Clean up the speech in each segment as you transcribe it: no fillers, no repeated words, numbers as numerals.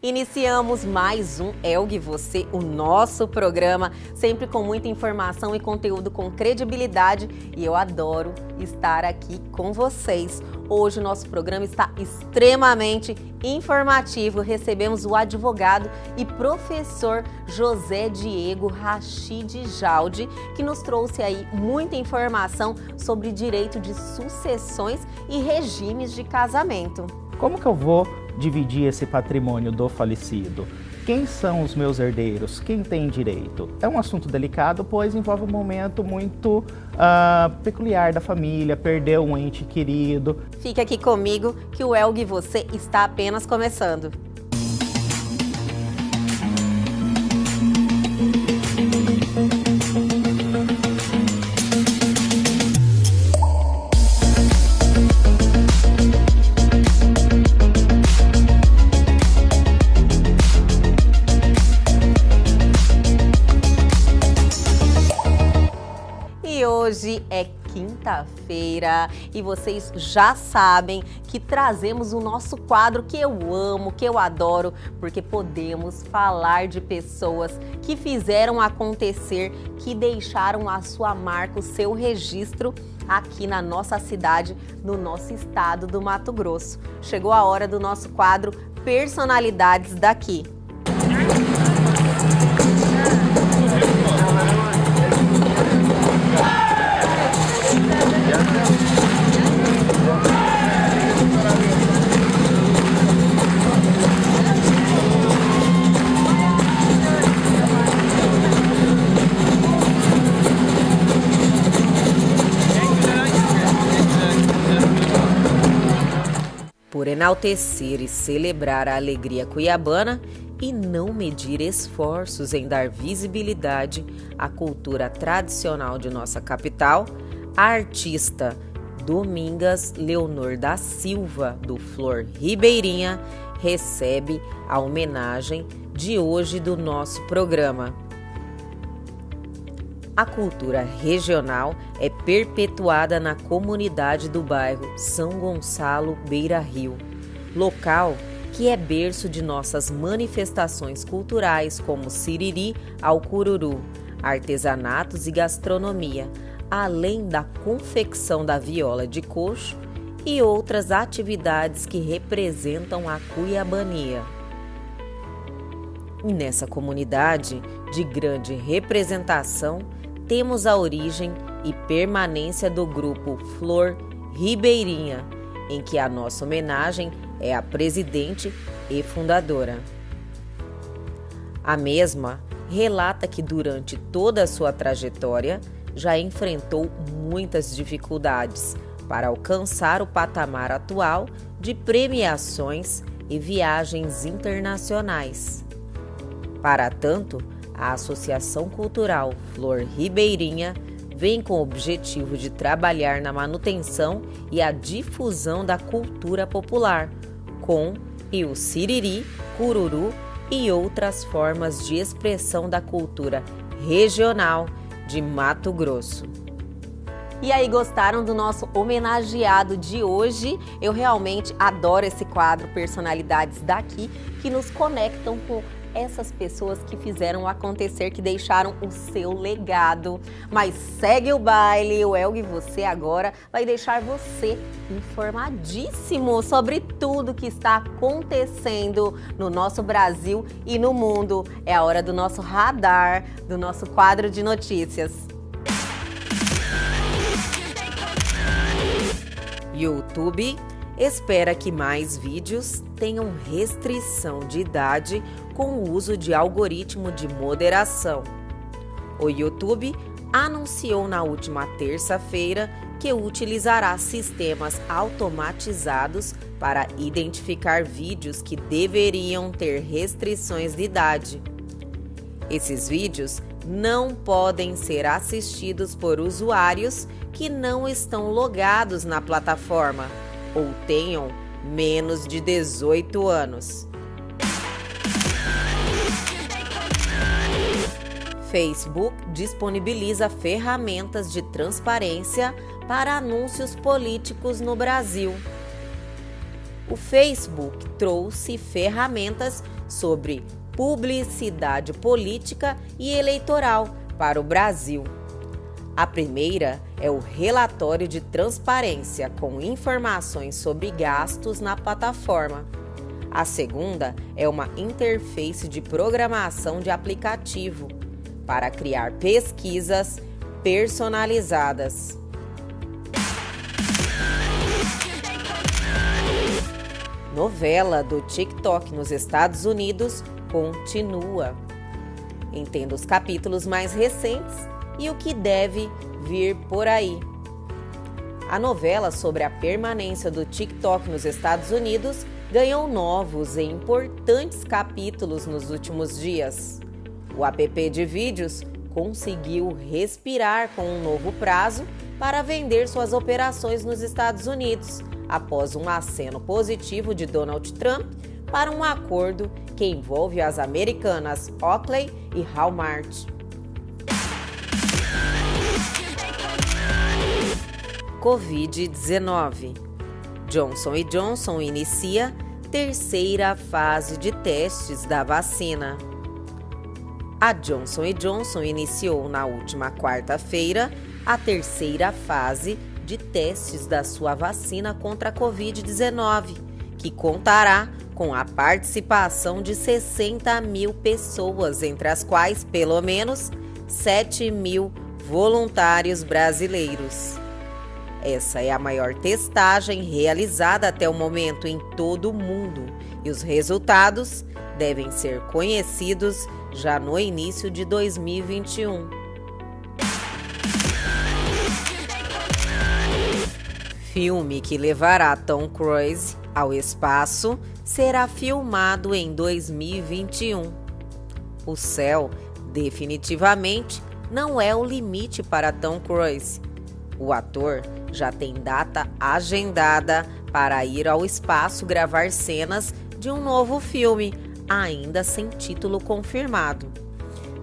Iniciamos mais um Elgue Você, o nosso programa, sempre com muita informação e conteúdo com credibilidade, e eu adoro estar aqui com vocês. Hoje o nosso programa está extremamente informativo. Recebemos o advogado e professor José Diego Rachid Jaldi, que nos trouxe aí muita informação sobre direito de sucessões e regimes de casamento. Como que eu vou dividir esse patrimônio do falecido? Quem são os meus herdeiros? Quem tem direito? É um assunto delicado, pois envolve um momento muito peculiar da família, perder um ente querido. Fique aqui comigo que o Elgue Você está apenas começando. Hoje é quinta-feira e vocês já sabem que trazemos o nosso quadro que eu amo, que eu adoro, porque podemos falar de pessoas que fizeram acontecer, que deixaram a sua marca, o seu registro aqui na nossa cidade, no nosso estado do Mato Grosso. Chegou a hora do nosso quadro Personalidades daqui. Por enaltecer e celebrar a alegria cuiabana e não medir esforços em dar visibilidade à cultura tradicional de nossa capital, a artista Domingas Leonor da Silva, do Flor Ribeirinha, recebe a homenagem de hoje do nosso programa. A cultura regional é perpetuada na comunidade do bairro São Gonçalo Beira Rio, local que é berço de nossas manifestações culturais como Siriri ao Cururu, artesanatos e gastronomia, além da confecção da viola de coxo e outras atividades que representam a cuiabania. E nessa comunidade de grande representação, temos a origem e permanência do grupo Flor Ribeirinha, em que a nossa homenagem é a presidente e fundadora. A mesma relata que durante toda a sua trajetória já enfrentou muitas dificuldades para alcançar o patamar atual de premiações e viagens internacionais. Para tanto, a Associação Cultural Flor Ribeirinha vem com o objetivo de trabalhar na manutenção e a difusão da cultura popular, com o Siriri, Cururu e outras formas de expressão da cultura regional de Mato Grosso. E aí, gostaram do nosso homenageado de hoje? Eu realmente adoro esse quadro Personalidades daqui, que nos conectam com essas pessoas que fizeram acontecer, que deixaram o seu legado. Mas segue o baile, o Elgue Você agora vai deixar você informadíssimo sobre tudo que está acontecendo no nosso Brasil e no mundo. É a hora do nosso radar, do nosso quadro de notícias. YouTube espera que mais vídeos tenham restrição de idade com o uso de algoritmo de moderação. O YouTube anunciou na última terça-feira que utilizará sistemas automatizados para identificar vídeos que deveriam ter restrições de idade. Esses vídeos não podem ser assistidos por usuários que não estão logados na plataforma ou tenham menos de 18 anos. Facebook disponibiliza ferramentas de transparência para anúncios políticos no Brasil. O Facebook trouxe ferramentas sobre publicidade política e eleitoral para o Brasil. A primeira é o relatório de transparência com informações sobre gastos na plataforma. A segunda é uma interface de programação de aplicativo para criar pesquisas personalizadas. Novela do TikTok nos Estados Unidos continua. Entenda os capítulos mais recentes e o que deve vir por aí. A novela sobre a permanência do TikTok nos Estados Unidos ganhou novos e importantes capítulos nos últimos dias. O app de vídeos conseguiu respirar com um novo prazo para vender suas operações nos Estados Unidos, após um aceno positivo de Donald Trump para um acordo que envolve as americanas Oakley e Walmart. Covid-19. Johnson & Johnson inicia terceira fase de testes da vacina. A Johnson & Johnson iniciou na última quarta-feira a terceira fase de testes da sua vacina contra a Covid-19, que contará com a participação de 60 mil pessoas, entre as quais pelo menos 7 mil voluntários brasileiros. Essa é a maior testagem realizada até o momento em todo o mundo e os resultados devem ser conhecidos já no início de 2021. Filme que levará Tom Cruise ao espaço será filmado em 2021. O céu definitivamente não é o limite para Tom Cruise. O ator já tem data agendada para ir ao espaço gravar cenas de um novo filme, ainda sem título confirmado.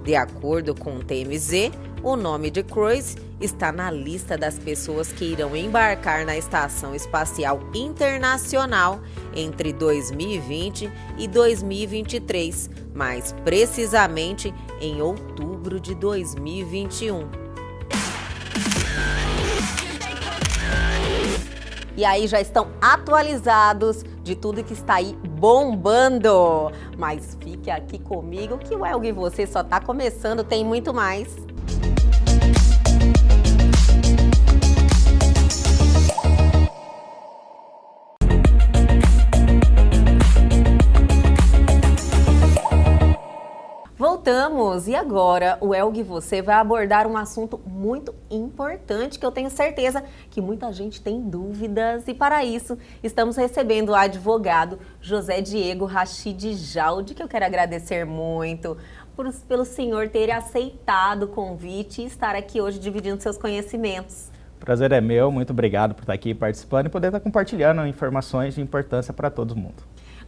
De acordo com o TMZ, o nome de Cruise está na lista das pessoas que irão embarcar na Estação Espacial Internacional entre 2020 e 2023, mais precisamente em outubro de 2021. E aí já estão atualizados de tudo que está aí bombando. Mas fique aqui comigo que o Elg e Você só está começando, tem muito mais. Voltamos! E agora o Elg e Você vai abordar um assunto muito importante que eu tenho certeza que muita gente tem dúvidas, e para isso estamos recebendo o advogado José Diego Rachid Jaldi, que eu quero agradecer muito pelo senhor ter aceitado o convite e estar aqui hoje dividindo seus conhecimentos. O prazer é meu, muito obrigado por estar aqui participando e poder estar compartilhando informações de importância para todo mundo.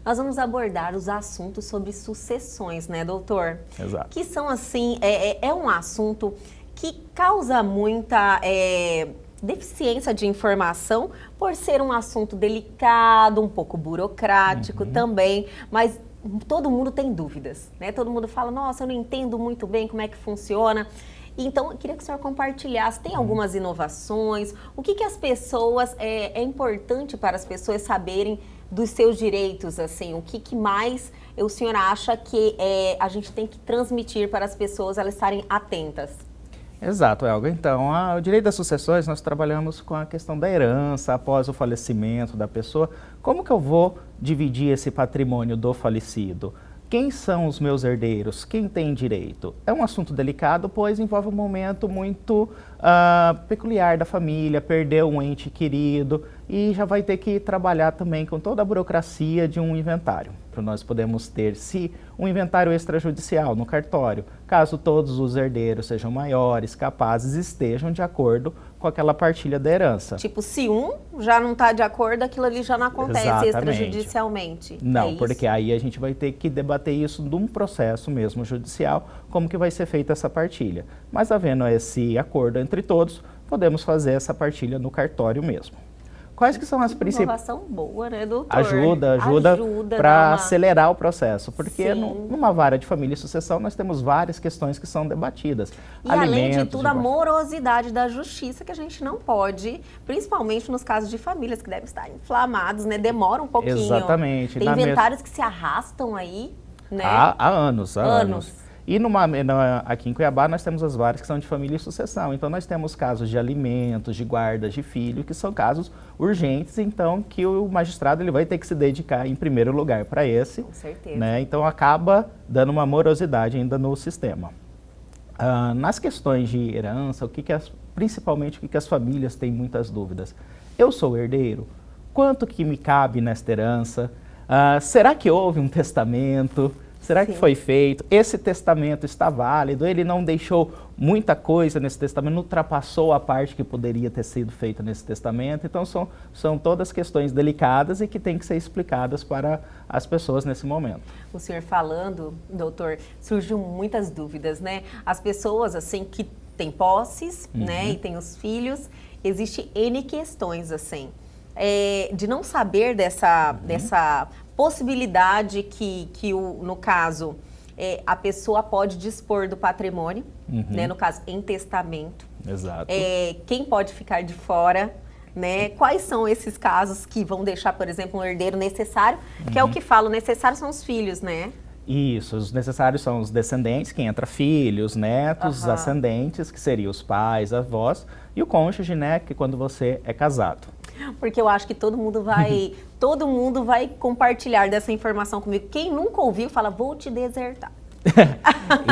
Nós vamos abordar os assuntos sobre sucessões, né, doutor? Exato. Que são, assim, é um assunto que causa muita deficiência de informação por ser um assunto delicado, um pouco burocrático também, mas todo mundo tem dúvidas, né? Todo mundo fala, nossa, eu não entendo muito bem como é que funciona. Então, eu queria que o senhor compartilhasse, tem algumas inovações, o que as pessoas, é importante para as pessoas saberem dos seus direitos, assim, o que mais o senhor acha que a gente tem que transmitir para as pessoas elas estarem atentas? Exato, Elga. Então, o direito das sucessões, nós trabalhamos com a questão da herança após o falecimento da pessoa. Como que eu vou dividir esse patrimônio do falecido? Quem são os meus herdeiros? Quem tem direito? É um assunto delicado, pois envolve um momento muito peculiar da família, perder um ente querido, e já vai ter que trabalhar também com toda a burocracia de um inventário. Para nós podemos ter, se um inventário extrajudicial no cartório, caso todos os herdeiros sejam maiores, capazes, estejam de acordo com aquela partilha da herança. Tipo, se um já não está de acordo, aquilo ali já não acontece. Exatamente. Extrajudicialmente. Não, porque aí a gente vai ter que debater isso num processo mesmo judicial, como que vai ser feita essa partilha. Mas havendo esse acordo entre todos, podemos fazer essa partilha no cartório mesmo. Quais que são as principais... Inovação boa, né, doutor? Ajuda para acelerar o processo, porque numa vara de família e sucessão nós temos várias questões que são debatidas. E além de tudo, a morosidade da justiça que a gente não pode, principalmente nos casos de famílias que devem estar inflamados, né? Demora um pouquinho. Exatamente. Tem inventários que se arrastam aí, né? Há anos. E aqui em Cuiabá nós temos as varas que são de família e sucessão. Então nós temos casos de alimentos, de guardas de filho, que são casos urgentes, então que o magistrado ele vai ter que se dedicar em primeiro lugar para esse. Com certeza. Né? Então acaba dando uma morosidade ainda no sistema. Nas questões de herança, principalmente o que as famílias têm muitas dúvidas. Eu sou herdeiro? Quanto que me cabe nesta herança? Será que houve um testamento? Será que foi feito? Esse testamento está válido? Ele não deixou muita coisa nesse testamento, não ultrapassou a parte que poderia ter sido feita nesse testamento. Então, são todas questões delicadas e que têm que ser explicadas para as pessoas nesse momento. O senhor falando, doutor, surgiu muitas dúvidas, né? As pessoas, assim, que têm posses, né, e têm os filhos, existe N questões, assim, de não saber dessa possibilidade que no caso, a pessoa pode dispor do patrimônio, né, no caso, em testamento. Exato. Quem pode ficar de fora, né? Quais são esses casos que vão deixar, por exemplo, um herdeiro necessário, que é o que falo, necessário são os filhos, né? Isso, os necessários são os descendentes, que entra filhos, netos, ascendentes, que seriam os pais, avós, e o cônjuge, né, que quando você é casado. Porque eu acho que todo mundo vai compartilhar dessa informação comigo. Quem nunca ouviu, fala, vou te desertar.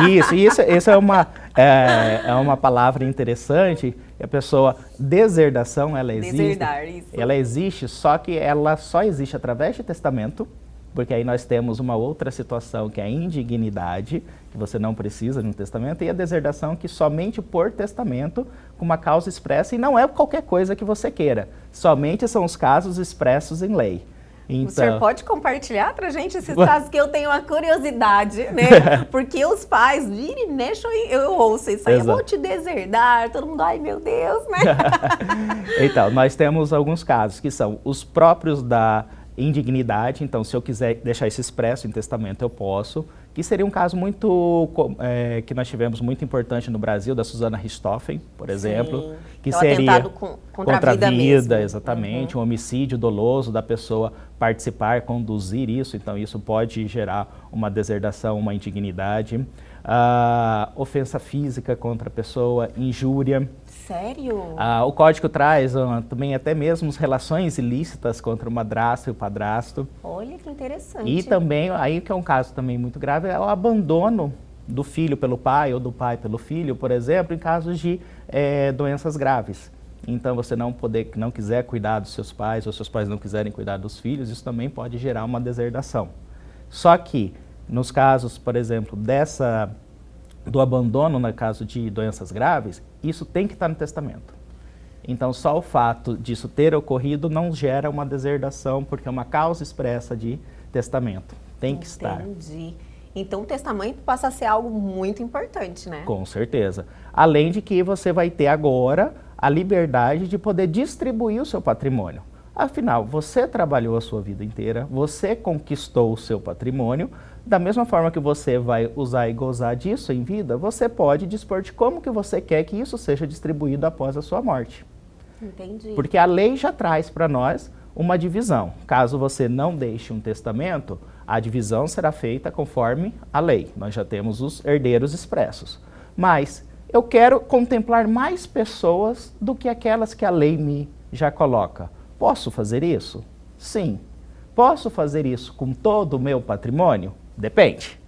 Isso é uma palavra interessante. A pessoa, deserdação, ela existe. Deserdar, isso. Ela existe, só que ela só existe através de testamento, porque aí nós temos uma outra situação que é a indignidade, que você não precisa de um testamento, e a deserdação que somente por testamento, com uma causa expressa, e não é qualquer coisa que você queira, somente são os casos expressos em lei. Então... O senhor pode compartilhar pra gente esses casos que eu tenho uma curiosidade, né? Porque os pais viram e mexem, eu ouço isso aí, eu vou te deserdar, todo mundo, ai meu Deus, né? Então, nós temos alguns casos que são os próprios da indignidade, então se eu quiser deixar isso expresso em testamento eu posso, que seria um caso muito, que nós tivemos muito importante no Brasil, da Susana Richthofen, por exemplo, que então, seria atentado contra a vida mesmo. Exatamente, um homicídio doloso da pessoa participar, conduzir isso, então isso pode gerar uma deserdação, uma indignidade, ofensa física contra a pessoa, injúria. Sério? O Código traz também até mesmo relações ilícitas contra o madrasto e o padrasto. Olha que interessante. E também, aí que é um caso também muito grave, é o abandono do filho pelo pai ou do pai pelo filho, por exemplo, em casos de doenças graves. Então, você não quiser cuidar dos seus pais ou seus pais não quiserem cuidar dos filhos, isso também pode gerar uma deserdação. Só que, nos casos, por exemplo, do abandono no caso de doenças graves, isso tem que estar no testamento. Então, só o fato disso ter ocorrido não gera uma deserdação, porque é uma causa expressa de testamento. Tem que estar. Entendi. Então, o testamento passa a ser algo muito importante, né? Com certeza. Além de que você vai ter agora a liberdade de poder distribuir o seu patrimônio. Afinal, você trabalhou a sua vida inteira, você conquistou o seu patrimônio, da mesma forma que você vai usar e gozar disso em vida, você pode dispor de como que você quer que isso seja distribuído após a sua morte. Entendi. Porque a lei já traz para nós uma divisão. Caso você não deixe um testamento, a divisão será feita conforme a lei. Nós já temos os herdeiros expressos. Mas eu quero contemplar mais pessoas do que aquelas que a lei me já coloca. Posso fazer isso? Sim. Posso fazer isso com todo o meu patrimônio? Depende.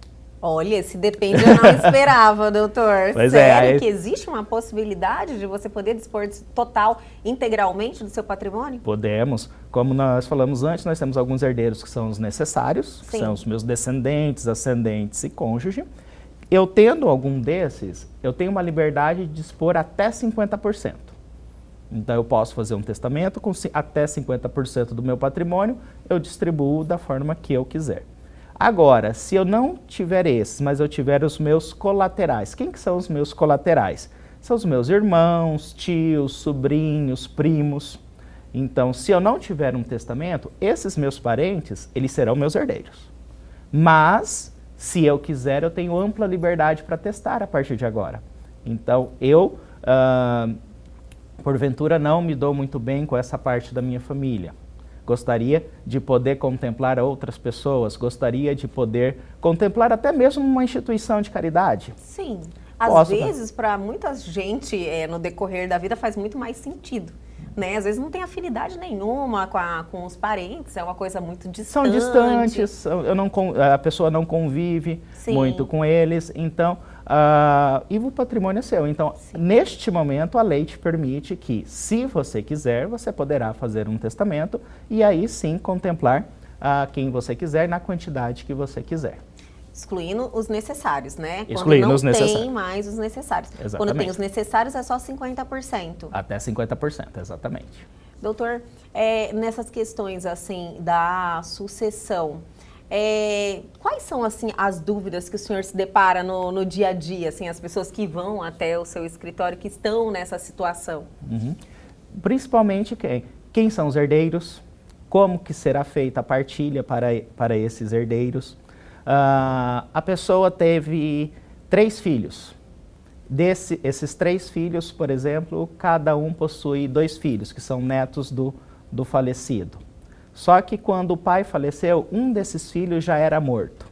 Olha, esse depende eu não esperava, doutor. Pois Sério que existe uma possibilidade de você poder dispor total, integralmente do seu patrimônio? Podemos. Como nós falamos antes, nós temos alguns herdeiros que são os necessários, que são os meus descendentes, ascendentes e cônjuge. Eu tendo algum desses, eu tenho uma liberdade de dispor até 50%. Então, eu posso fazer um testamento com até 50% do meu patrimônio, eu distribuo da forma que eu quiser. Agora, se eu não tiver esses, mas eu tiver os meus colaterais, quem que são os meus colaterais? São os meus irmãos, tios, sobrinhos, primos. Então, se eu não tiver um testamento, esses meus parentes, eles serão meus herdeiros. Mas, se eu quiser, eu tenho ampla liberdade para testar a partir de agora. Então, eu, porventura, não me dou muito bem com essa parte da minha família. Gostaria de poder contemplar outras pessoas, gostaria de poder contemplar até mesmo uma instituição de caridade. Sim. Às vezes, para muita gente, no decorrer da vida, faz muito mais sentido. Né? Às vezes não tem afinidade nenhuma com os parentes, é uma coisa muito distante. São distantes, a pessoa não convive muito com eles, então, e o patrimônio é seu. Então, neste momento, a lei te permite que, se você quiser, você poderá fazer um testamento e aí sim contemplar quem você quiser na quantidade que você quiser. Excluindo os necessários, né? Excluindo Quando os necessários. Não tem mais os necessários. Exatamente. Quando tem os necessários é só 50%. Até 50%, exatamente. Doutor, nessas questões assim da sucessão, quais são assim as dúvidas que o senhor se depara no dia a dia, assim, as pessoas que vão até o seu escritório que estão nessa situação? Principalmente quem são os herdeiros, como que será feita a partilha para esses herdeiros. A pessoa teve 3 filhos. Esses 3 filhos, por exemplo, cada um possui 2 filhos, que são netos do falecido. Só que quando o pai faleceu, um desses filhos já era morto.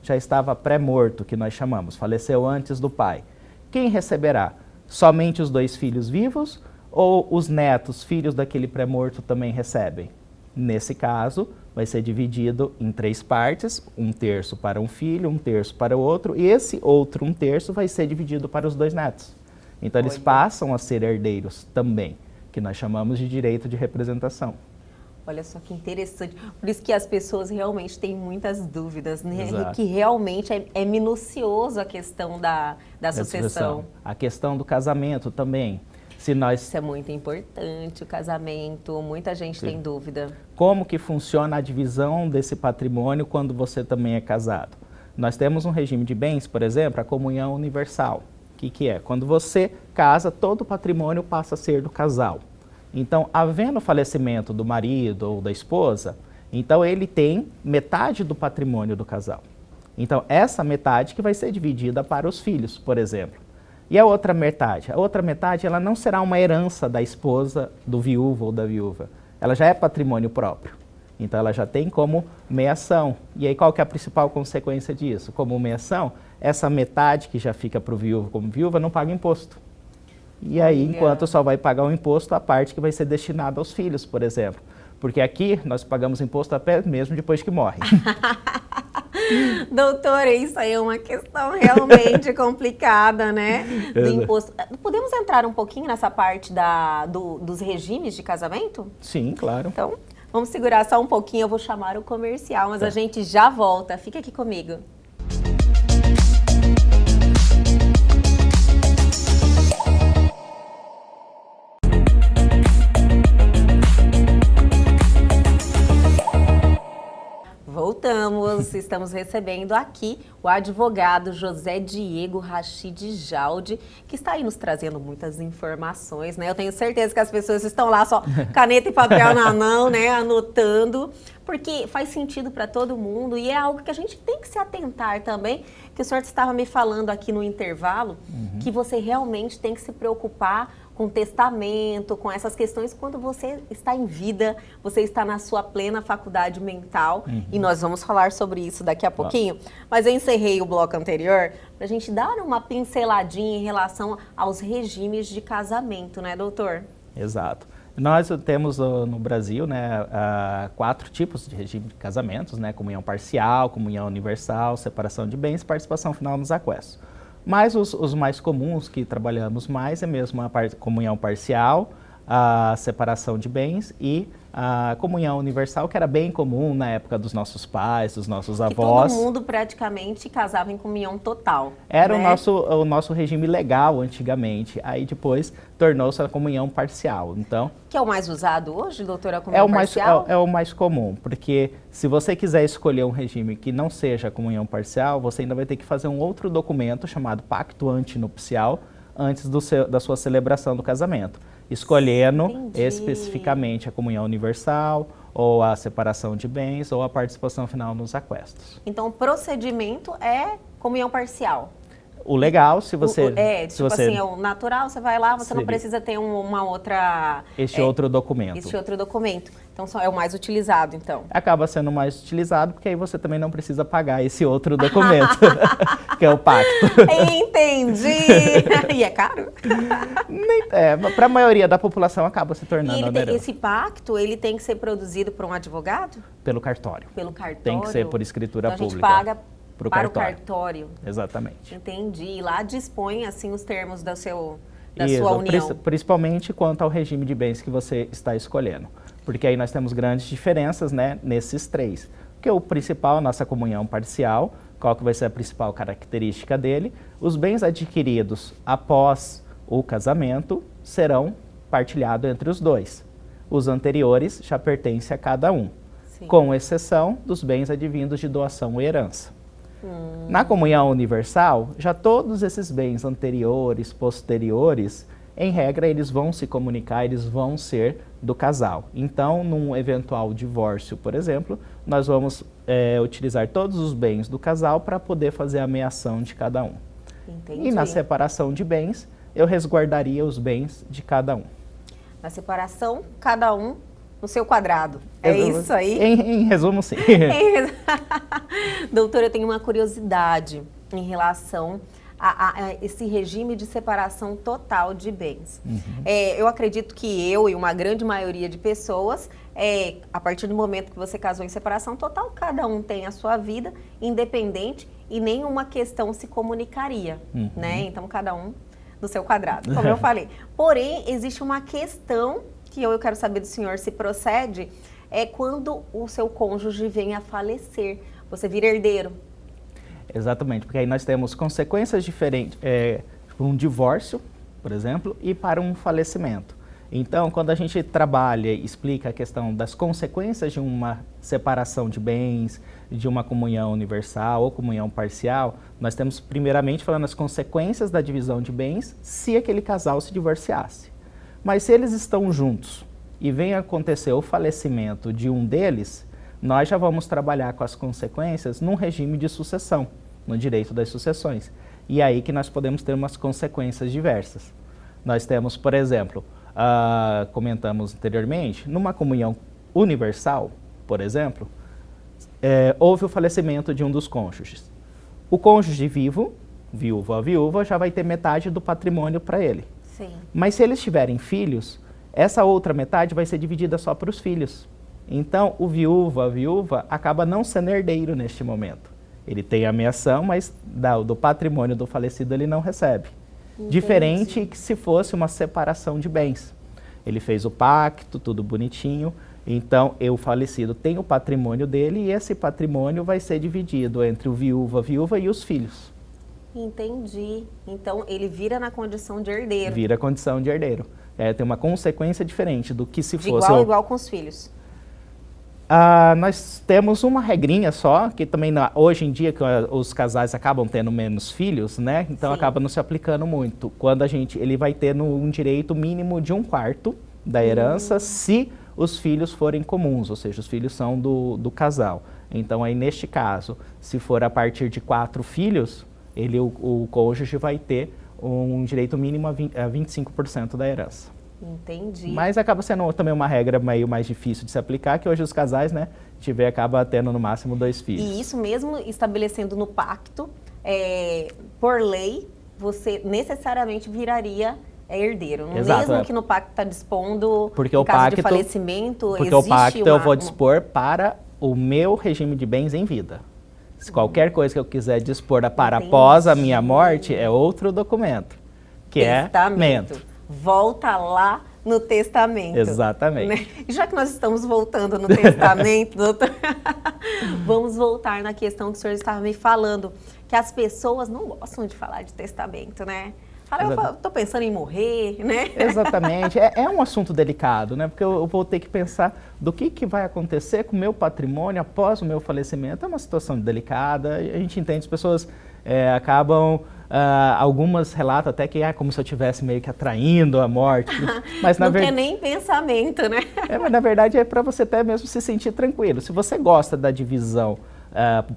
Já estava pré-morto, que nós chamamos, faleceu antes do pai. Quem receberá? Somente os 2 filhos vivos ou os netos, filhos daquele pré-morto, também recebem? Nesse caso, vai ser dividido em 3 partes, 1/3 para um filho, 1/3 para o outro, e esse outro 1/3 vai ser dividido para os 2 netos. Então, eles passam a ser herdeiros também, que nós chamamos de direito de representação. Olha só que interessante. Por isso que as pessoas realmente têm muitas dúvidas, né? Exato. Que realmente é minucioso a questão da sucessão. A questão do casamento também. Isso é muito importante, o casamento, muita gente tem dúvida. Como que funciona a divisão desse patrimônio quando você também é casado? Nós temos um regime de bens, por exemplo, a comunhão universal. O que é? Quando você casa, todo o patrimônio passa a ser do casal. Então, havendo o falecimento do marido ou da esposa, então ele tem metade do patrimônio do casal. Então, essa metade que vai ser dividida para os filhos, por exemplo. E a outra metade? A outra metade ela não será uma herança da esposa, do viúvo ou da viúva. Ela já é patrimônio próprio. Então ela já tem como meação. E aí qual que é a principal consequência disso? Como meação, essa metade que já fica para o viúvo como viúva não paga imposto. E aí, enquanto só vai pagar o imposto, a parte que vai ser destinada aos filhos, por exemplo. Porque aqui nós pagamos imposto até mesmo depois que morre. Doutora, isso aí é uma questão realmente complicada, né? Do imposto. Podemos entrar um pouquinho nessa parte dos regimes de casamento? Sim, claro. Então, vamos segurar só um pouquinho, eu vou chamar o comercial, mas a gente já volta. Fica aqui comigo. Voltamos, estamos recebendo aqui o advogado José Diego Rachid Jaldi, que está aí nos trazendo muitas informações, né? Eu tenho certeza que as pessoas estão lá só caneta e papel na mão, né? Anotando, porque faz sentido para todo mundo e é algo que a gente tem que se atentar também, que o senhor estava me falando aqui no intervalo, que você realmente tem que se preocupar com testamento, com essas questões, quando você está em vida, você está na sua plena faculdade mental, e nós vamos falar sobre isso daqui a pouquinho, mas eu encerrei o bloco anterior para a gente dar uma pinceladinha em relação aos regimes de casamento, né, doutor? Exato. Nós temos no Brasil, né, 4 tipos de regime de casamentos, né, comunhão parcial, comunhão universal, separação de bens, participação final nos aquestos. Mas os mais comuns que trabalhamos mais é mesmo a comunhão parcial, a separação de bens e a comunhão universal, que era bem comum na época dos nossos pais, dos nossos avós. Todo mundo praticamente casava em comunhão total. Era, né, o nosso regime legal antigamente, aí depois tornou-se a comunhão parcial. Então, que é o mais usado hoje, doutora, a comunhão parcial? É o mais comum, porque se você quiser escolher um regime que não seja a comunhão parcial, você ainda vai ter que fazer um outro documento chamado pacto antinupcial, antes da sua celebração do casamento, escolhendo Entendi. especificamente a comunhão universal, ou a separação de bens, ou a participação final nos aquestos. Então, o procedimento é comunhão parcial. O legal, se você... tipo assim, é o natural, você vai lá, você não Seria. precisa ter uma outra... outro documento. Este outro documento. Então, é o mais utilizado, então. Acaba sendo mais utilizado, porque aí você também não precisa pagar esse outro documento, que é o pacto. Entendi! E é caro? Para a maioria da população acaba se tornando E oneroso. esse pacto, ele tem que ser produzido por um advogado? Pelo cartório. Pelo cartório? Tem que ser por escritura então, pública. A gente paga pro para cartório. o cartório. Exatamente. Entendi. E lá dispõe, assim, os termos da Isso, sua união. Principalmente quanto ao regime de bens que você está escolhendo. Porque aí nós temos grandes diferenças, né, nesses três. Porque o principal, a nossa comunhão parcial, qual que vai ser a principal característica dele? Os bens adquiridos após o casamento serão partilhados entre os dois. Os anteriores já pertencem a cada um, Sim. com exceção dos bens advindos de doação ou herança. Na comunhão universal, já todos esses bens anteriores, posteriores, em regra, eles vão se comunicar, eles vão ser do casal. Então, num eventual divórcio, por exemplo, nós vamos utilizar todos os bens do casal para poder fazer a meação de cada um. Entendi. E na separação de bens, eu resguardaria os bens de cada um. Na separação, cada um no seu quadrado. É isso aí? Em resumo, sim. Doutora, eu tenho uma curiosidade em relação a esse regime de separação total de bens. Eu acredito que eu e uma grande maioria de pessoas, a partir do momento que você casou em separação total, cada um tem a sua vida independente e nenhuma questão se comunicaria, né? Então, cada um no seu quadrado, como eu falei. Porém, existe uma questão que eu quero saber do senhor se procede, é quando o seu cônjuge vem a falecer, você vira herdeiro. Exatamente, porque aí nós temos consequências diferentes, um divórcio, por exemplo, e para um falecimento. Então, quando a gente trabalha e explica a questão das consequências de uma separação de bens, de uma comunhão universal ou comunhão parcial, nós temos primeiramente falando as consequências da divisão de bens se aquele casal se divorciasse. Mas se eles estão juntos e vem acontecer o falecimento de um deles, nós já vamos trabalhar com as consequências num regime de sucessão, no direito das sucessões. E aí que nós podemos ter umas consequências diversas. Nós temos, por exemplo, comentamos anteriormente, numa comunhão universal, por exemplo, houve o falecimento de um dos cônjuges. O cônjuge vivo, viúvo ou viúva, já vai ter metade do patrimônio para ele. Sim. Mas se eles tiverem filhos, essa outra metade vai ser dividida só para os filhos. Então, o viúvo, a viúva, acaba não sendo herdeiro neste momento. Ele tem a meação, mas do patrimônio do falecido ele não recebe. Entendi. Diferente que se fosse uma separação de bens. Ele fez o pacto, tudo bonitinho, então o falecido tem o patrimônio dele e esse patrimônio vai ser dividido entre o viúvo, a viúva e os filhos. Entendi. Então, ele vira na condição de herdeiro. Vira a condição de herdeiro. Tem uma consequência diferente do que se de fosse... igual com os filhos. Nós temos uma regrinha só, que também hoje em dia que os casais acabam tendo menos filhos, né? Então, acaba não se aplicando muito. Quando ele vai ter um direito mínimo de 1/4 da herança se os filhos forem comuns, ou seja, os filhos são do casal. Então, aí neste caso, se for a partir de 4 filhos... o cônjuge vai ter um direito mínimo a 25% da herança. Entendi. Mas acaba sendo também uma regra meio mais difícil de se aplicar, que hoje os casais, né, acaba tendo no máximo 2 filhos. E isso mesmo estabelecendo no pacto, por lei, você necessariamente viraria herdeiro. Exato, mesmo que no pacto está dispondo, porque em o caso pacto, de falecimento, porque o pacto eu vou dispor para o meu regime de bens em vida. Se qualquer coisa que eu quiser dispor para após a minha morte, é outro documento, que testamento. Volta lá no testamento. Exatamente. Né? E já que nós estamos voltando no testamento, doutor, vamos voltar na questão que o senhor estava me falando, que as pessoas não gostam de falar de testamento, né? Fala, eu estou pensando em morrer, né? Exatamente. É um assunto delicado, né? Porque eu vou ter que pensar do que vai acontecer com o meu patrimônio após o meu falecimento. É uma situação delicada. A gente entende, as pessoas acabam Algumas relatam até que é como se eu estivesse meio que atraindo a morte. Mas não quer nem pensamento, né? Mas na verdade é para você até mesmo se sentir tranquilo. Se você gosta da divisão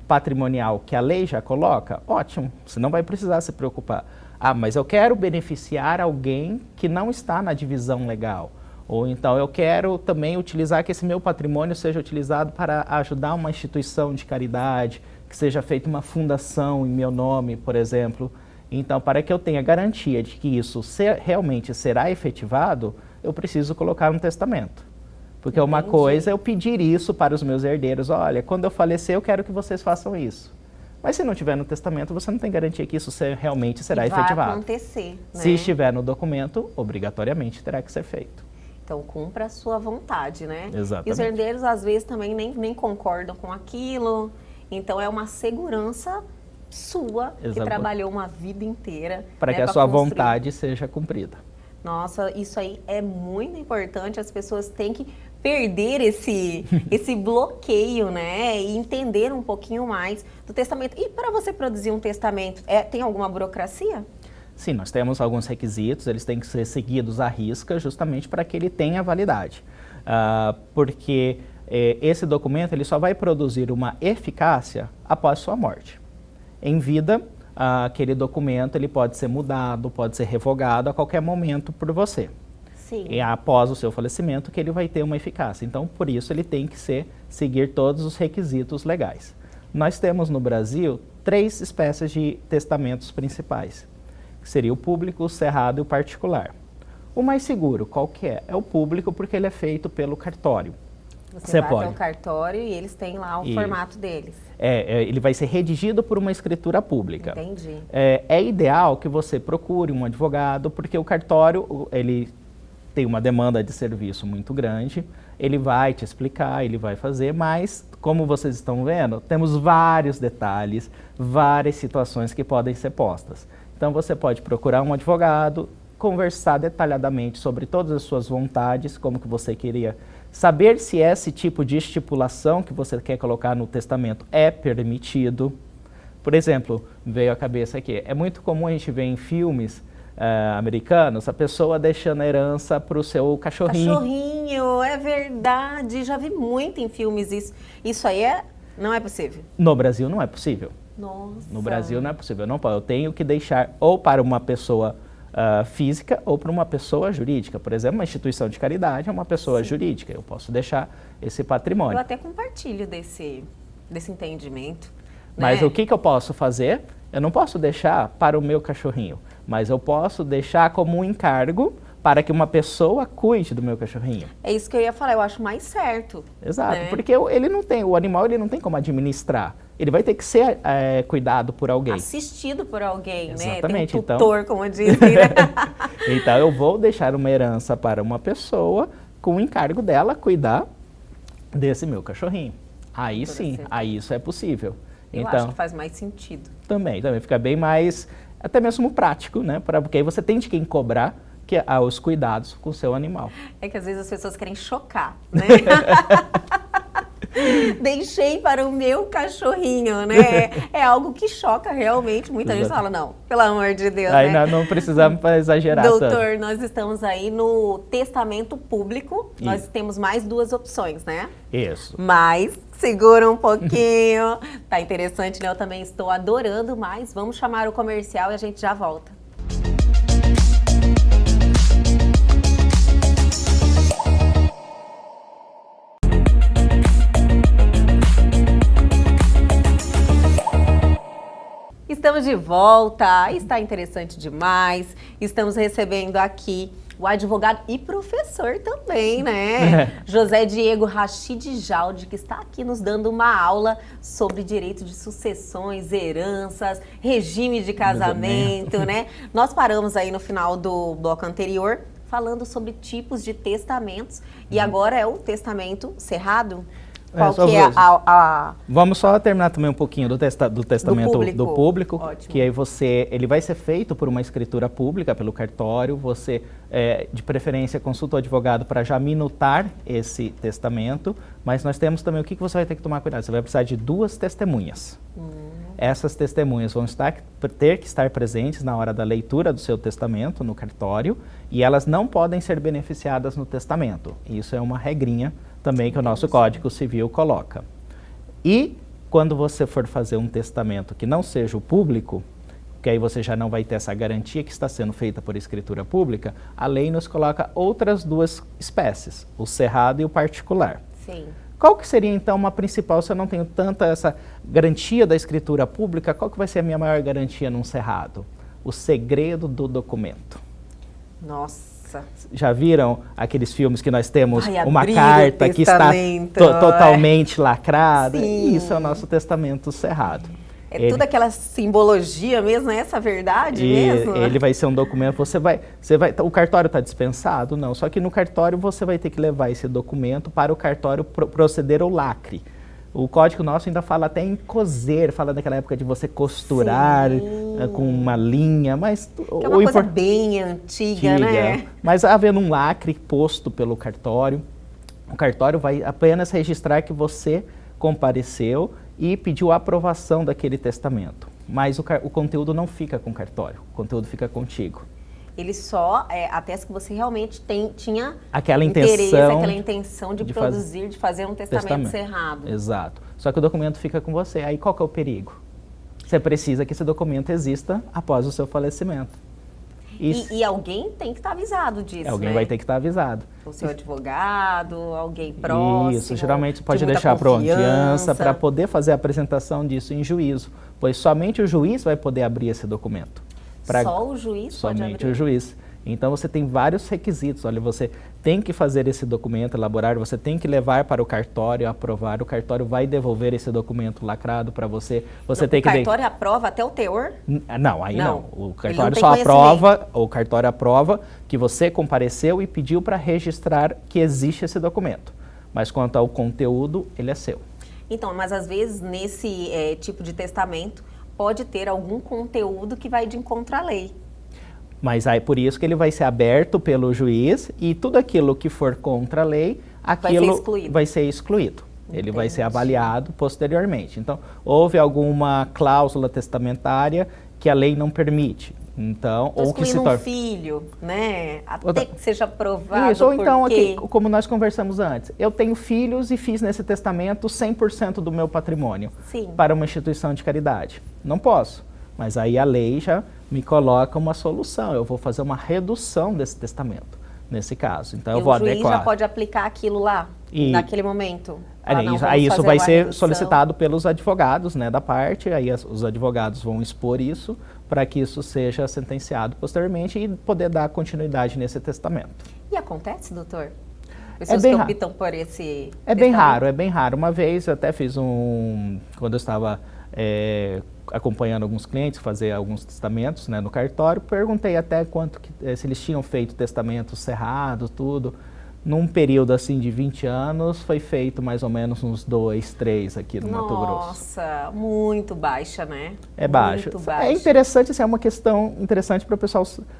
patrimonial que a lei já coloca, ótimo, você não vai precisar se preocupar. Mas eu quero beneficiar alguém que não está na divisão legal. Ou então eu quero também utilizar que esse meu patrimônio seja utilizado para ajudar uma instituição de caridade, que seja feita uma fundação em meu nome, por exemplo. Então, para que eu tenha garantia de que isso realmente será efetivado, eu preciso colocar um testamento. Porque uma coisa é eu pedir isso para os meus herdeiros, olha, quando eu falecer eu quero que vocês façam isso. Mas se não tiver no testamento, você não tem garantia que isso realmente será efetivado. Vai acontecer, né? Se estiver no documento, obrigatoriamente terá que ser feito. Então, cumpra a sua vontade, né? Exatamente. E os herdeiros, às vezes, também nem concordam com aquilo. Então, é uma segurança sua, que trabalhou uma vida inteira. Para que a sua vontade seja cumprida. Nossa, isso aí é muito importante. As pessoas têm que perder esse bloqueio, né? E entender um pouquinho mais do testamento. E para você produzir um testamento, tem alguma burocracia? Sim, nós temos alguns requisitos, eles têm que ser seguidos à risca, justamente para que ele tenha validade. Porque esse documento ele só vai produzir uma eficácia após sua morte. Em vida, aquele documento ele pode ser mudado, pode ser revogado a qualquer momento por você. Sim. E após o seu falecimento que ele vai ter uma eficácia. Então, por isso, ele tem que seguir todos os requisitos legais. Nós temos no Brasil 3 espécies de testamentos principais, que seria o público, o cerrado e o particular. O mais seguro, qual que é? É o público, porque ele é feito pelo cartório. Você vai até o cartório e eles têm lá o formato deles. Ele vai ser redigido por uma escritura pública. Entendi. É ideal que você procure um advogado, porque o cartório, ele tem uma demanda de serviço muito grande, ele vai te explicar, ele vai fazer, mas, como vocês estão vendo, temos vários detalhes, várias situações que podem ser postas. Então, você pode procurar um advogado, conversar detalhadamente sobre todas as suas vontades, como que você queria saber se esse tipo de estipulação que você quer colocar no testamento é permitido. Por exemplo, veio à cabeça aqui, é muito comum a gente ver em filmes americanos a pessoa deixando a herança para o seu cachorrinho. Cachorrinho, é verdade, já vi muito em filmes isso. Isso aí não é possível? No Brasil não é possível. Nossa. No Brasil não é possível, eu tenho que deixar ou para uma pessoa física ou para uma pessoa jurídica. Por exemplo, uma instituição de caridade é uma pessoa jurídica, eu posso deixar esse patrimônio. Eu até compartilho desse entendimento. Mas né? o que eu posso fazer? Eu não posso deixar para o meu cachorrinho, mas eu posso deixar como um encargo para que uma pessoa cuide do meu cachorrinho. É isso que eu ia falar, eu acho mais certo. Exato, né? porque o animal ele não tem como administrar. Ele vai ter que ser cuidado por alguém. Assistido por alguém, Exatamente, né? Tem um tutor, como dizem, né? Então eu vou deixar uma herança para uma pessoa com o encargo dela cuidar desse meu cachorrinho. Aí sim, aí isso é possível. Eu acho que faz mais sentido. Também fica bem mais, até mesmo prático, né? Porque aí você tem de quem cobrar os cuidados com o seu animal. É que às vezes as pessoas querem chocar, né? Deixei para o meu cachorrinho, né? É algo que choca realmente. Muita gente fala, não, pelo amor de Deus, aí né? não precisamos exagerar Doutor, tanto. nós estamos aí no testamento público. Isso. Nós temos mais 2 opções, né? Isso. Mas, segura um pouquinho. Tá interessante, né? Eu também estou adorando, mas vamos chamar o comercial e a gente já volta. Estamos de volta, está interessante demais. Estamos recebendo aqui o advogado e professor também, né? José Diego Rachid Jaldi, que está aqui nos dando uma aula sobre direito de sucessões, heranças, regime de casamento, né? Nós paramos aí no final do bloco anterior falando sobre tipos de testamentos e agora é o testamento cerrado? Qual que é Vamos só terminar também um pouquinho do testamento do público, Ótimo. que aí ele vai ser feito por uma escritura pública, pelo cartório, você, de preferência, consulta o advogado para já minutar esse testamento, mas nós temos também o que você vai ter que tomar cuidado, você vai precisar de 2 testemunhas. essas testemunhas vão ter que estar presentes na hora da leitura do seu testamento no cartório e elas não podem ser beneficiadas no testamento. Isso é uma regrinha também que o nosso Código Civil coloca. E quando você for fazer um testamento que não seja o público, que aí você já não vai ter essa garantia que está sendo feita por escritura pública, a lei nos coloca outras duas espécies, o cerrado e o particular. Sim. Qual que seria então uma principal, se eu não tenho tanta essa garantia da escritura pública, qual que vai ser a minha maior garantia num cerrado? O segredo do documento. Nossa. Já viram aqueles filmes que nós temos uma abrir carta que está totalmente lacrada? Sim. Isso é o nosso testamento cerrado. É tudo aquela simbologia mesmo, é essa verdade mesmo? Ele vai ser um documento, o cartório está dispensado? Não, só que no cartório você vai ter que levar esse documento para o cartório proceder ao lacre. O código nosso ainda fala até em coser, fala daquela época de você costurar com uma linha, mas... Que é uma coisa bem antiga, né? Mas havendo um lacre posto pelo cartório, o cartório vai apenas registrar que você compareceu e pediu a aprovação daquele testamento. Mas o conteúdo não fica com o cartório, o conteúdo fica contigo. Ele só atesta que você realmente tinha aquela intenção de produzir, de fazer um testamento cerrado. Exato. Só que o documento fica com você. Aí qual que é o perigo? Você precisa que esse documento exista após o seu falecimento. E alguém tem que estar avisado disso, Alguém vai ter que estar avisado. O seu advogado, alguém próximo. Isso, geralmente pode deixar para audiência para poder fazer a apresentação disso em juízo, pois somente o juiz vai poder abrir esse documento. Só o juiz pode abrir? Somente o juiz. Então você tem vários requisitos. Olha, você tem que fazer esse documento, elaborar, você tem que levar para o cartório, aprovar. O cartório vai devolver esse documento lacrado para você. Você tem que... O cartório aprova até o teor? Não, aí não. O cartório só aprova, o cartório aprova que você compareceu e pediu para registrar que existe esse documento. Mas quanto ao conteúdo, ele é seu. Então, mas às vezes nesse tipo de testamento pode ter algum conteúdo que vai de encontro à lei. Mas aí por isso que ele vai ser aberto pelo juiz e tudo aquilo que for contra a lei, aquilo vai ser excluído. Ele vai ser avaliado posteriormente. Então, houve alguma cláusula testamentária que a lei não permite. Então, ou que se torne um filho, né? Até que seja aprovado. Isso, ou então, aqui, como nós conversamos antes, eu tenho filhos e fiz nesse testamento 100% do meu patrimônio para uma instituição de caridade. Não posso. Mas aí a lei já me coloca uma solução. Eu vou fazer uma redução desse testamento, nesse caso. Então, eu vou adequar. E o juiz já pode aplicar aquilo lá, naquele momento? Aí isso vai ser solicitado pelos advogados, né, da parte. Aí os advogados vão expor isso para que isso seja sentenciado posteriormente e poder dar continuidade nesse testamento. E acontece, doutor? Pessoas que optam por esse testamento? É bem raro. Uma vez eu até fiz quando eu estava... acompanhando alguns clientes, fazer alguns testamentos, né, no cartório, perguntei até se eles tinham feito testamentos cerrados, tudo. Num período assim de 20 anos, foi feito mais ou menos uns 2, 3 aqui no Mato Grosso. Nossa, muito baixa, né? É baixo. É interessante, assim, é uma questão interessante para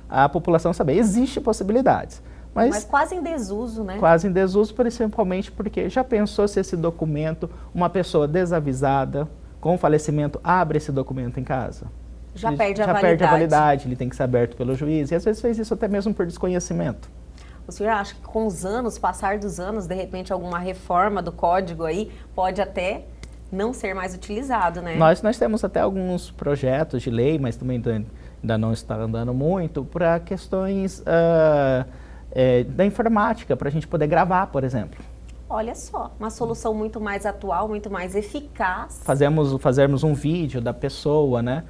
a população saber. Existem possibilidades. Mas quase em desuso, né? Quase em desuso, principalmente porque já pensou se esse documento, uma pessoa desavisada, com o falecimento, abre esse documento em casa? Já perde a validade. Perde a validade, ele tem que ser aberto pelo juiz. E às vezes fez isso até mesmo por desconhecimento. O senhor acha que com os anos, passar dos anos, de repente alguma reforma do código aí pode até não ser mais utilizado, né? Nós temos até alguns projetos de lei, mas também ainda não está andando muito, para questões da informática, para a gente poder gravar, por exemplo. Olha só, uma solução muito mais atual, muito mais eficaz. Fazermos um vídeo da pessoa, né?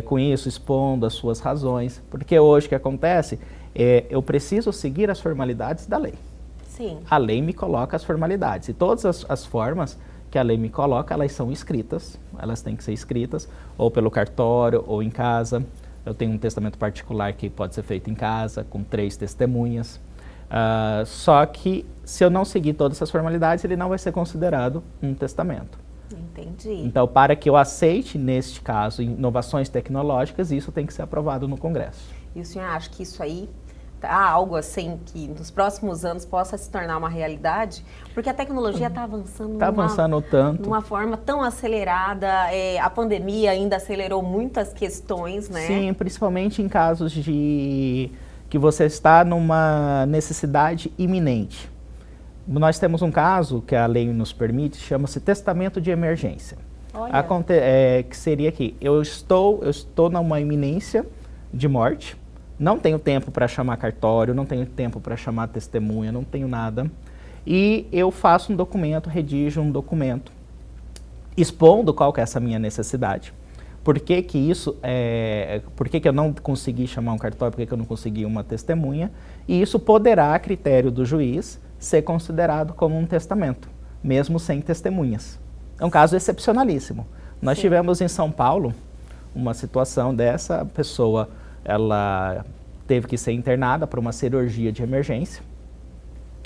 Com isso, expondo as suas razões. Porque hoje o que acontece, eu preciso seguir as formalidades da lei. Sim. A lei me coloca as formalidades. E todas as formas que a lei me coloca, elas são escritas. Elas têm que ser escritas, ou pelo cartório, ou em casa. Eu tenho um testamento particular que pode ser feito em casa, com 3 testemunhas. Só que, se eu não seguir todas essas formalidades, ele não vai ser considerado um testamento. Entendi. Então, para que eu aceite, neste caso, inovações tecnológicas, isso tem que ser aprovado no Congresso. E o senhor acha que isso aí algo assim que nos próximos anos possa se tornar uma realidade? Porque a tecnologia está avançando, tanto. De uma forma tão acelerada, a pandemia ainda acelerou muitas questões, né? Sim, principalmente em casos de que você está numa necessidade iminente. Nós temos um caso que a lei nos permite, chama-se testamento de emergência. Que seria que eu estou numa iminência de morte, não tenho tempo para chamar cartório, não tenho tempo para chamar testemunha, não tenho nada, e eu faço um documento, redijo um documento, expondo qual que é essa minha necessidade. Por que que eu não consegui chamar um cartório, por que que eu não consegui uma testemunha, e isso poderá, a critério do juiz, ser considerado como um testamento, mesmo sem testemunhas. É um caso excepcionalíssimo. Nós tivemos em São Paulo uma situação dessa, a pessoa ela teve que ser internada para uma cirurgia de emergência.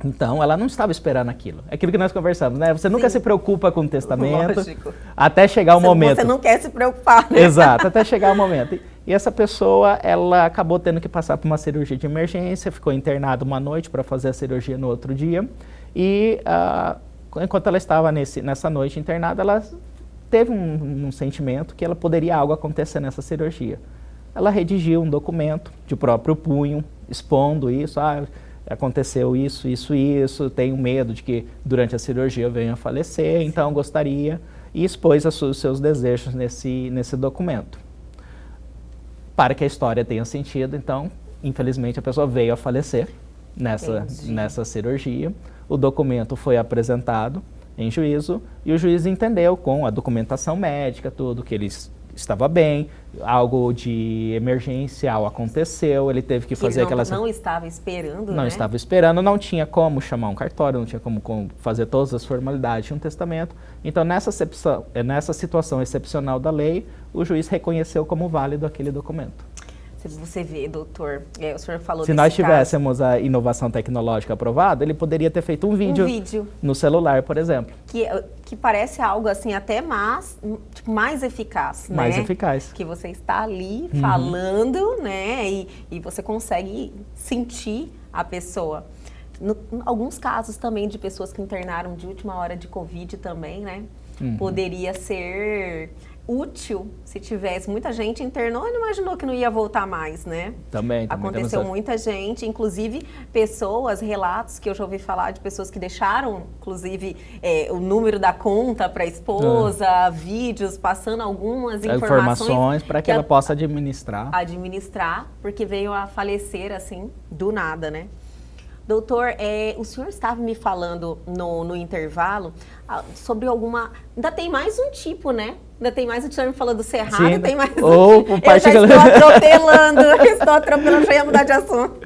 Então, ela não estava esperando aquilo. É aquilo que nós conversamos, né? Você nunca se preocupa com o testamento, até chegar o momento. Você não quer se preocupar, né? Exato, até chegar o momento. E essa pessoa, ela acabou tendo que passar por uma cirurgia de emergência, ficou internada uma noite para fazer a cirurgia no outro dia. E enquanto ela estava nessa noite internada, ela teve um sentimento que ela poderia algo acontecer nessa cirurgia. Ela redigiu um documento de próprio punho, expondo isso, aconteceu isso, tenho medo de que durante a cirurgia eu venha a falecer, então gostaria, e expôs os seus desejos nesse documento. Para que a história tenha sentido, então, infelizmente a pessoa veio a falecer nessa cirurgia, o documento foi apresentado em juízo, e o juiz entendeu com a documentação médica, tudo, que ele estava bem, algo de emergencial aconteceu, ele teve que fazer aquelas... Não estava esperando, Não estava esperando, não tinha como chamar um cartório, não tinha como fazer todas as formalidades de um testamento. Então, nessa situação excepcional da lei, o juiz reconheceu como válido aquele documento. Você vê, doutor, o senhor falou Se nós tivéssemos a inovação tecnológica aprovada, ele poderia ter feito um vídeo no celular, por exemplo. Que parece algo assim até mais eficaz, né? Mais eficaz. Que você está ali falando, né? E você consegue sentir a pessoa. Alguns casos também de pessoas que internaram de última hora de Covid também, né? Poderia ser útil se tivesse. Muita gente internou e não imaginou que não ia voltar mais, né? Também Aconteceu muita gente, inclusive relatos que eu já ouvi falar de pessoas que deixaram, inclusive, o número da conta para a esposa, vídeos passando algumas informações para que ela possa administrar. Porque veio a falecer assim, do nada, né? Doutor, o senhor estava me falando no intervalo sobre ainda tem mais um tipo, né? Ainda tem mais, o senhor me falou do cerrado, sim, tem mais ou um tipo. Eu já estou atropelando, já ia mudar de assunto.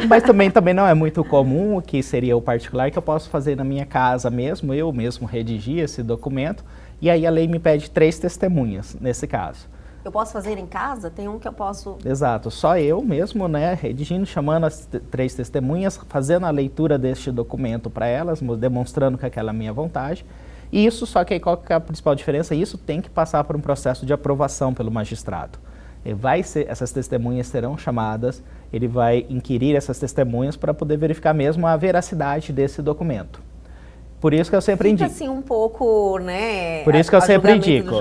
Mas também não é muito comum, o que seria o particular, que eu posso fazer na minha casa mesmo, eu mesmo redigir esse documento, e aí a lei me pede 3 testemunhas, nesse caso. Eu posso fazer em casa? Tem um que eu posso... Exato, só eu mesmo, né, redigindo, chamando as 3 testemunhas, fazendo a leitura deste documento para elas, demonstrando que aquela é a minha vontade. E isso, só que aí qual que é a principal diferença? Isso tem que passar por um processo de aprovação pelo magistrado. Essas testemunhas serão chamadas, ele vai inquirir essas testemunhas para poder verificar mesmo a veracidade desse documento. Por isso que eu sempre indico. Fica assim um pouco, né? Por isso que eu sempre indico.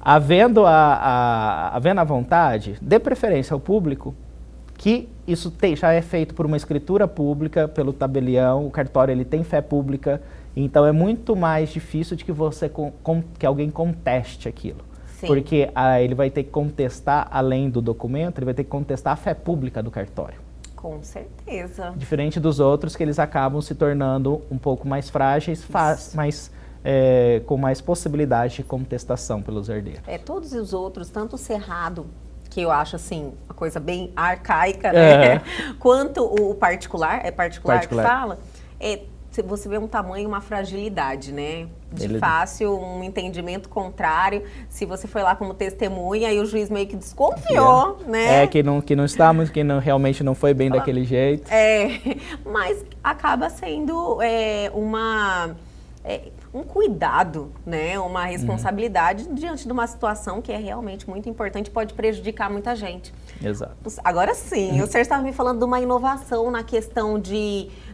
Havendo a vontade, dê preferência ao público, que isso já é feito por uma escritura pública, pelo tabelião, o cartório ele tem fé pública, então é muito mais difícil de que que alguém conteste aquilo. Sim. Porque ele vai ter que contestar, além do documento, ele vai ter que contestar a fé pública do cartório. Com certeza. Diferente dos outros, que eles acabam se tornando um pouco mais frágeis, com mais possibilidade de contestação pelos herdeiros. Todos os outros, tanto o cerrado, que eu acho assim, uma coisa bem arcaica, né? Quanto o particular, particular que fala, você vê um tamanho, uma fragilidade, né? Fácil, um entendimento contrário. Se você foi lá como testemunha, aí o juiz meio que desconfiou, né? Que realmente não foi bem daquele jeito. Mas acaba sendo um cuidado, né? Uma responsabilidade diante de uma situação que é realmente muito importante, pode prejudicar muita gente. Exato. Agora sim, o senhor estava me falando de uma inovação na questão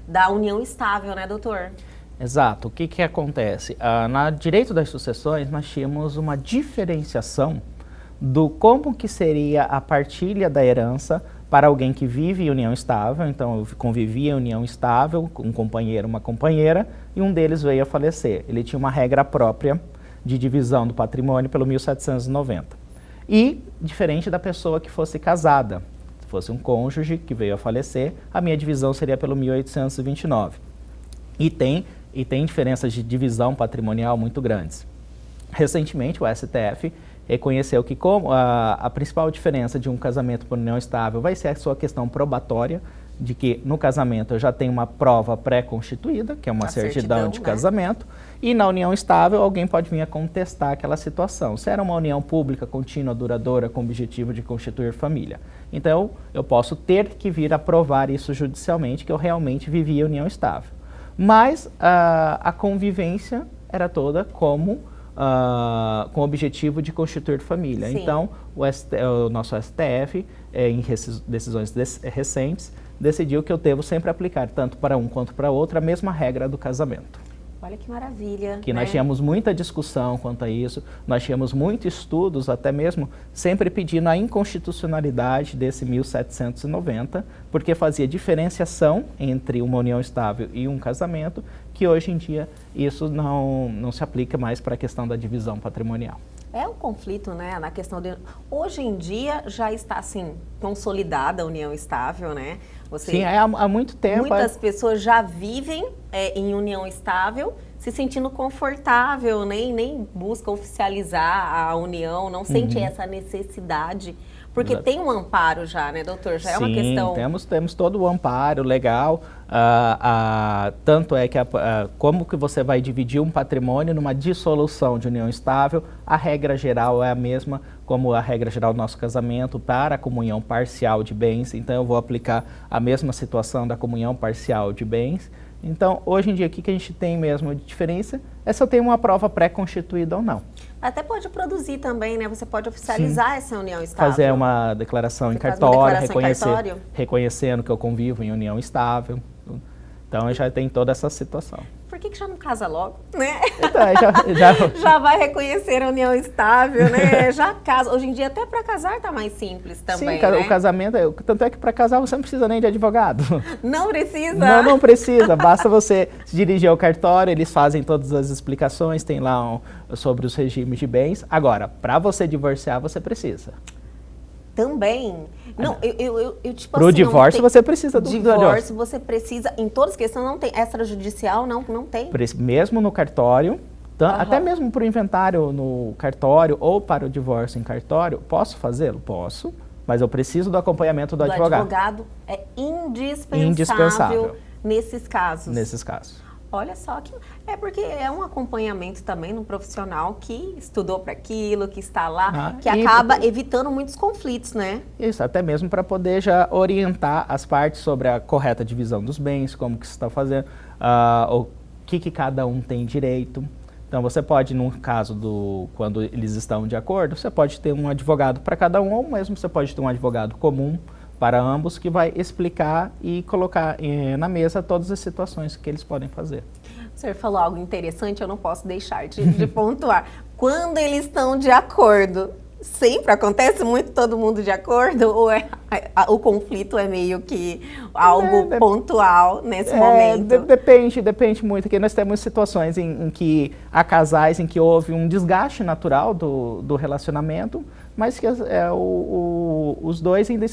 da união estável, né, doutor? Exato. O que acontece? Na direito das sucessões, nós tínhamos uma diferenciação do como que seria a partilha da herança para alguém que vive em união estável. Então, eu convivia em união estável, um companheiro, uma companheira, e um deles veio a falecer. Ele tinha uma regra própria de divisão do patrimônio pelo 1790. E, diferente da pessoa que fosse casada, se fosse um cônjuge que veio a falecer, a minha divisão seria pelo 1829. E tem diferenças de divisão patrimonial muito grandes. Recentemente, o STF reconheceu que como a principal diferença de um casamento por união estável vai ser a sua questão probatória, de que no casamento eu já tenho uma prova pré-constituída, que é uma certidão de casamento, e na união estável alguém pode vir a contestar aquela situação. Se era uma união pública, contínua, duradoura, com o objetivo de constituir família. Então, eu posso ter que vir a provar isso judicialmente, que eu realmente vivia em união estável. Mas a convivência era toda com o objetivo de constituir família. Sim. Então, o nosso STF, em decisões recentes, decidiu que eu devo sempre aplicar, tanto para um quanto para outro, a mesma regra do casamento. Olha que maravilha. Que nós tínhamos muita discussão quanto a isso, nós tínhamos muitos estudos, até mesmo sempre pedindo a inconstitucionalidade desse 1790, porque fazia diferenciação entre uma união estável e um casamento, que hoje em dia isso não se aplica mais para a questão da divisão patrimonial. É um conflito, né, na questão de... Hoje em dia já está, assim, consolidada a união estável, né? Sim, há muito tempo. Muitas pessoas já vivem em união estável, se sentindo confortável, nem busca oficializar a união, não sente essa necessidade. Porque tem um amparo já, né, doutor? Já é uma questão... Temos todo o amparo legal. Tanto é que como que você vai dividir um patrimônio numa dissolução de união estável, a regra geral é a mesma como a regra geral do nosso casamento para a comunhão parcial de bens. Então, eu vou aplicar a mesma situação da comunhão parcial de bens. Então, hoje em dia, o que a gente tem mesmo de diferença é se eu tenho uma prova pré-constituída ou não. Até pode produzir também, né? Você pode oficializar essa união estável. Fazer uma declaração em cartório, reconhecendo que eu convivo em união estável. Então, já tem toda essa situação. Por que já não casa logo, né? Então, já vai reconhecer a união estável, né? Já casa. Hoje em dia, até para casar tá mais simples também, Sim, né? O casamento, tanto é que para casar você não precisa nem de advogado. Não precisa? Não precisa. Basta você se dirigir ao cartório, eles fazem todas as explicações, tem lá sobre os regimes de bens. Agora, para você divorciar, você precisa. Também. Não, eu tipo Pro divórcio você precisa do divórcio, você precisa, em todas as questões não tem, extrajudicial não tem. Mesmo no cartório, até mesmo para o inventário no cartório ou para o divórcio em cartório, posso fazê-lo? Posso, mas eu preciso do acompanhamento do advogado. O advogado é indispensável nesses casos. Nesses casos. Olha só, porque é um acompanhamento também no profissional que estudou para aquilo, que está lá, que acaba evitando muitos conflitos, né? Isso, até mesmo para poder já orientar as partes sobre a correta divisão dos bens, como que se está fazendo, o que cada um tem direito. Então, você pode, no caso quando eles estão de acordo, você pode ter um advogado para cada um, ou mesmo você pode ter um advogado comum para ambos, que vai explicar e colocar na mesa todas as situações que eles podem fazer. O senhor falou algo interessante, eu não posso deixar de pontuar. Quando eles estão de acordo, sempre acontece muito todo mundo de acordo? Ou o conflito é meio que algo pontual nesse momento? Depende muito, porque nós temos situações em que há casais em que houve um desgaste natural do relacionamento, mas que os dois ainda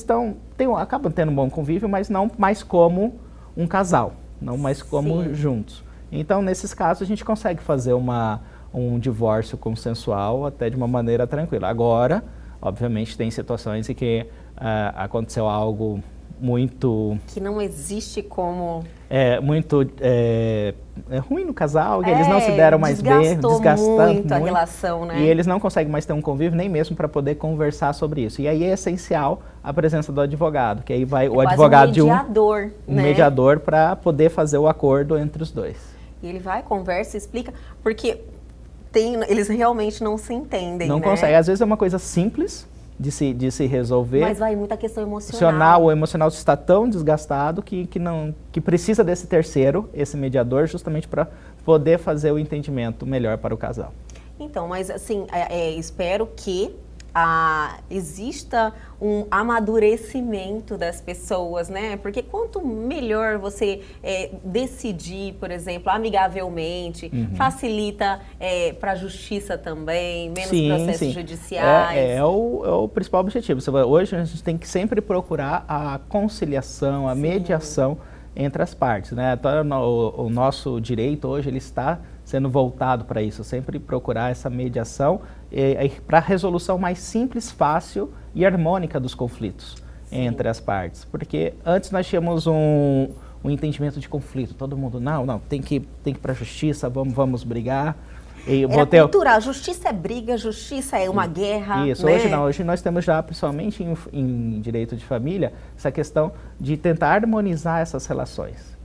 acabam tendo um bom convívio, mas não mais como um casal, não mais como juntos. Então, nesses casos, a gente consegue fazer um divórcio consensual até de uma maneira tranquila. Agora, obviamente, tem situações em que aconteceu algo muito... Que não existe como... muito ruim no casal, que eles não se deram mais bem, desgastando muito a relação, né? E eles não conseguem mais ter um convívio, nem mesmo para poder conversar sobre isso. E aí é essencial a presença do advogado, que aí vai o advogado um mediador, mediador para poder fazer o acordo entre os dois. E ele vai, conversa, explica, porque eles realmente não se entendem, Não né? consegue. Às vezes é uma coisa simples de se resolver. Mas vai muita questão emocional. O emocional está tão desgastado que precisa desse terceiro, esse mediador, justamente para poder fazer o entendimento melhor para o casal. Então, mas assim, espero que exista um amadurecimento das pessoas, né? Porque quanto melhor você decidir, por exemplo, amigavelmente, facilita para a justiça também, menos processos judiciais. É o principal objetivo. Hoje a gente tem que sempre procurar a conciliação, a mediação entre as partes, né? O nosso direito hoje ele está sendo voltado para isso, sempre procurar essa mediação para a resolução mais simples, fácil e harmônica dos conflitos entre as partes. Porque antes nós tínhamos um entendimento de conflito, todo mundo, não, tem que ir para a justiça, vamos brigar. Era cultural, justiça é briga, justiça é uma guerra. Isso, né? Hoje não, hoje nós temos já, principalmente em direito de família, essa questão de tentar harmonizar essas relações.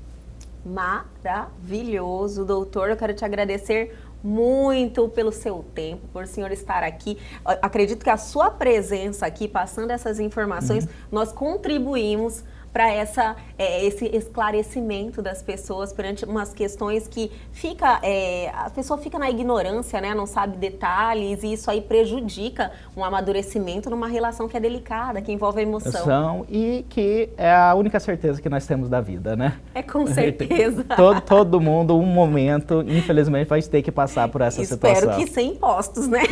Maravilhoso, doutor. Eu quero te agradecer muito pelo seu tempo, por o senhor estar aqui. Acredito que a sua presença aqui, passando essas informações, nós contribuímos para esse esclarecimento das pessoas perante umas questões que a pessoa fica na ignorância, né? Não sabe detalhes, e isso aí prejudica um amadurecimento numa relação que é delicada, que envolve a emoção. E que é a única certeza que nós temos da vida, né? É, com certeza. Todo mundo, um momento, infelizmente, vai ter que passar por essa situação. Espero que sem impostos, né?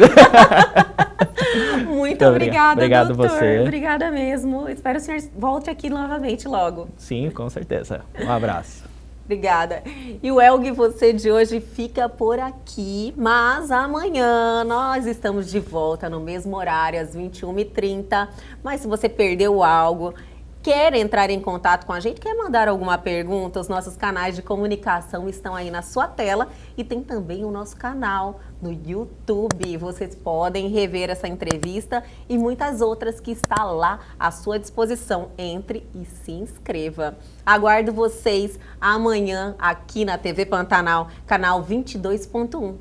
Muito obrigada, Obrigado doutor. você. Obrigada mesmo. Espero que o senhor volte aqui novamente logo. Sim, com certeza. Um abraço. Obrigada. E o Elgue Você de hoje fica por aqui, mas amanhã nós estamos de volta no mesmo horário, às 21h30. Mas se você perdeu algo, quer entrar em contato com a gente, quer mandar alguma pergunta, os nossos canais de comunicação estão aí na sua tela e tem também o nosso canal no YouTube. Vocês podem rever essa entrevista e muitas outras que está lá à sua disposição. Entre e se inscreva. Aguardo vocês amanhã aqui na TV Pantanal, canal 22.1.